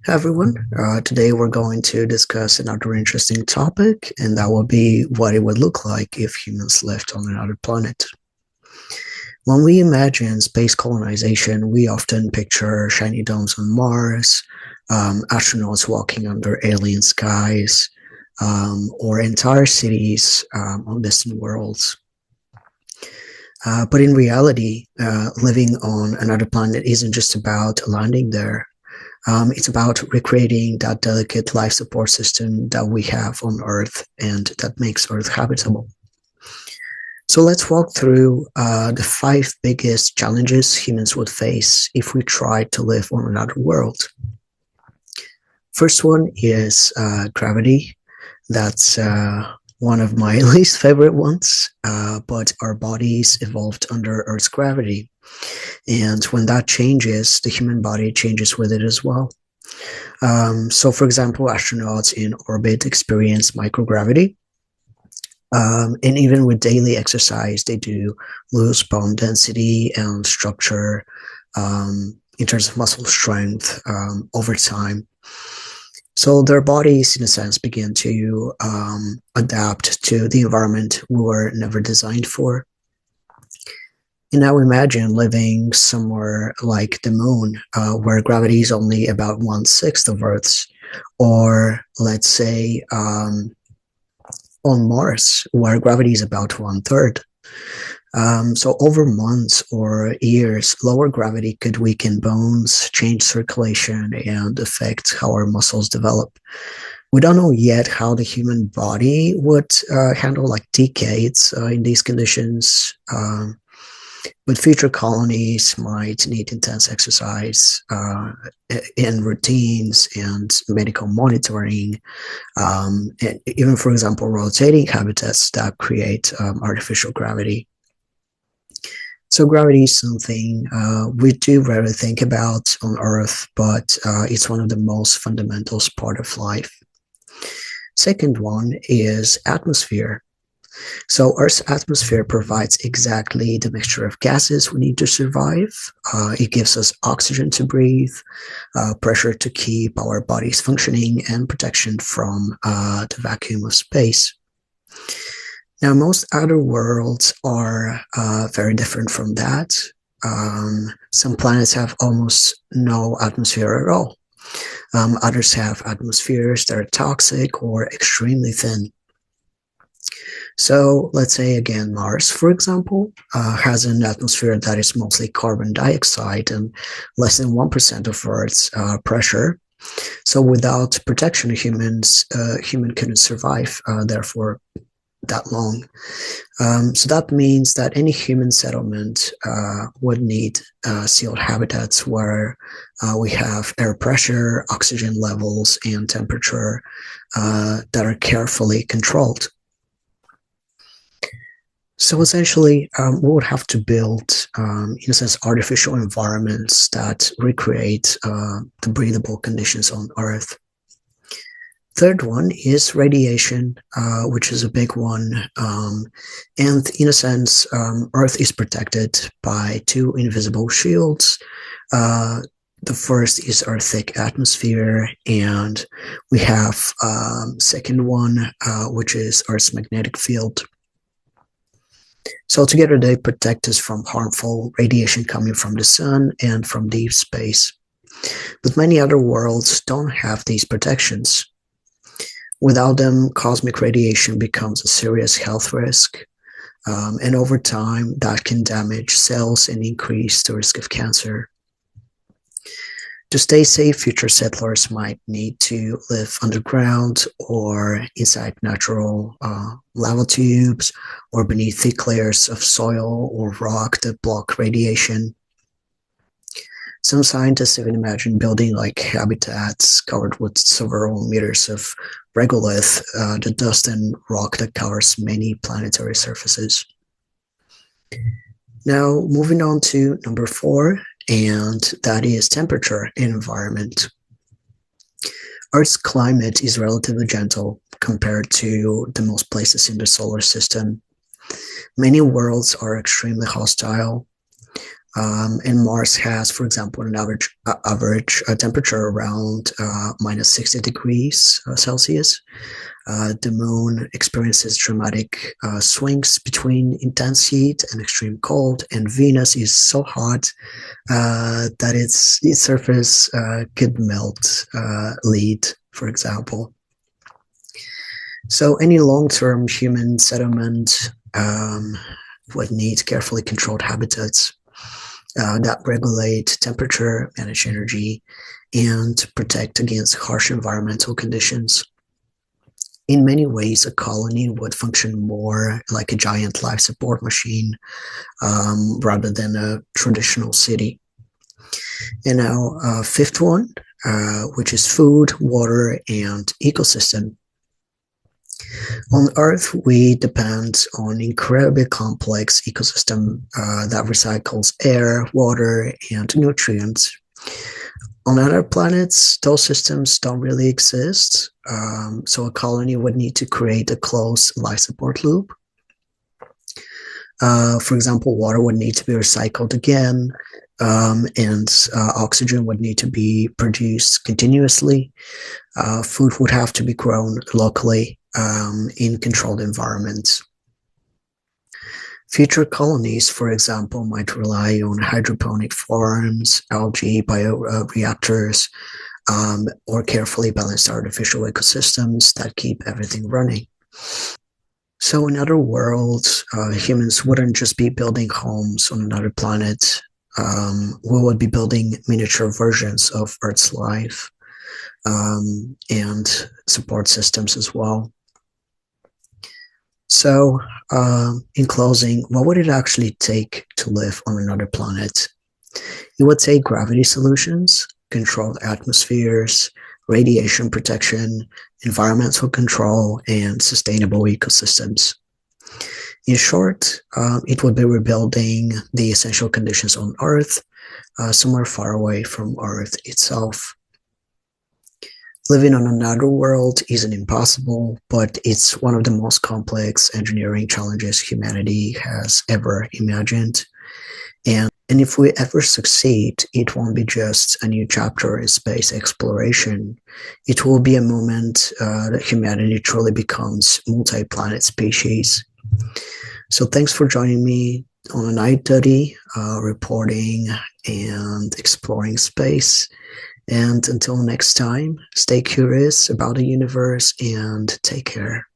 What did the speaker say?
Hi everyone. Today we're going to discuss another interesting topic, and that will be what it would look like if humans lived on another planet. When we imagine space colonization, we often picture shiny domes on Mars, astronauts walking under alien skies, or entire cities on distant worlds. But in reality, living on another planet isn't just about landing there. It's about recreating that delicate life support system that we have on Earth and that makes Earth habitable. So let's walk through the five biggest challenges humans would face if we tried to live on another world. First one is gravity. That's one of my least favorite ones, but our bodies evolved under Earth's gravity. And when that changes, the human body changes with it as well. So, for example, astronauts in orbit experience microgravity. And even with daily exercise, they do lose bone density and structure in terms of muscle strength over time. So their bodies, in a sense, begin to adapt to the environment we were never designed for. And now imagine living somewhere like the moon, where gravity is only about 1/6 of Earth's, or let's say on Mars, where gravity is about 1/3. So over months or years, lower gravity could weaken bones, change circulation, and affect how our muscles develop. We don't know yet how the human body would handle like decades in these conditions. But future colonies might need intense exercise and routines and medical monitoring, and even, for example, rotating habitats that create artificial gravity. So gravity is something we do rarely think about on Earth, but it's one of the most fundamental part of life. Second one is atmosphere. So Earth's atmosphere provides exactly the mixture of gases we need to survive. It gives us oxygen to breathe, pressure to keep our bodies functioning, and protection from the vacuum of space. Now, most outer worlds are very different from that. Some planets have almost no atmosphere at all. Others have atmospheres that are toxic or extremely thin. So let's say again, Mars, for example, has an atmosphere that is mostly carbon dioxide and less than 1% of Earth's pressure. So without protection, human couldn't survive there for that long. So that means that any human settlement would need sealed habitats where we have air pressure, oxygen levels, and temperature that are carefully controlled. So essentially, we would have to build, in a sense, artificial environments that recreate the breathable conditions on Earth. Third one is radiation, which is a big one. And in a sense, Earth is protected by two invisible shields. The first is our thick atmosphere, and we have second one, which is Earth's magnetic field. So together they protect us from harmful radiation coming from the sun and from deep space. But many other worlds don't have these protections. Without them, cosmic radiation becomes a serious health risk. And over time, that can damage cells and increase the risk of cancer. To stay safe, future settlers might need to live underground or inside natural lava tubes or beneath thick layers of soil or rock that block radiation. Some scientists even imagine building like habitats covered with several meters of regolith, the dust and rock that covers many planetary surfaces. Now, moving on to number 4, and that is temperature and environment. Earth's climate is relatively gentle compared to the most places in the solar system. Many worlds are extremely hostile. And Mars has, for example, an average temperature around minus 60 degrees Celsius. The moon experiences dramatic swings between intense heat and extreme cold, and Venus is so hot that its surface could melt lead, for example. So any long-term human settlement would need carefully controlled habitats that regulate temperature, manage energy, and protect against harsh environmental conditions. In many ways, a colony would function more like a giant life support machine rather than a traditional city. And now, fifth one, which is food, water, and ecosystem. On Earth, we depend on incredibly complex ecosystem that recycles air, water, and nutrients. On other planets, those systems don't really exist. So a colony would need to create a closed life support loop. For example, water would need to be recycled again, and oxygen would need to be produced continuously. Food would have to be grown locally in controlled environments. Future colonies, for example, might rely on hydroponic farms, algae bioreactors, or carefully balanced artificial ecosystems that keep everything running. So in other worlds, humans wouldn't just be building homes on another planet. We would be building miniature versions of Earth's life and support systems as well. So, in closing, what would it actually take to live on another planet? It would take gravity solutions, controlled atmospheres, radiation protection, environmental control, and sustainable ecosystems. In short, it would be rebuilding the essential conditions on Earth, somewhere far away from Earth itself. Living on another world isn't impossible, but it's one of the most complex engineering challenges humanity has ever imagined. And if we ever succeed, it won't be just a new chapter in space exploration. It will be a moment that humanity truly becomes multi-planet species. So thanks for joining me on a night study, reporting and exploring space. And until next time, stay curious about the universe and take care.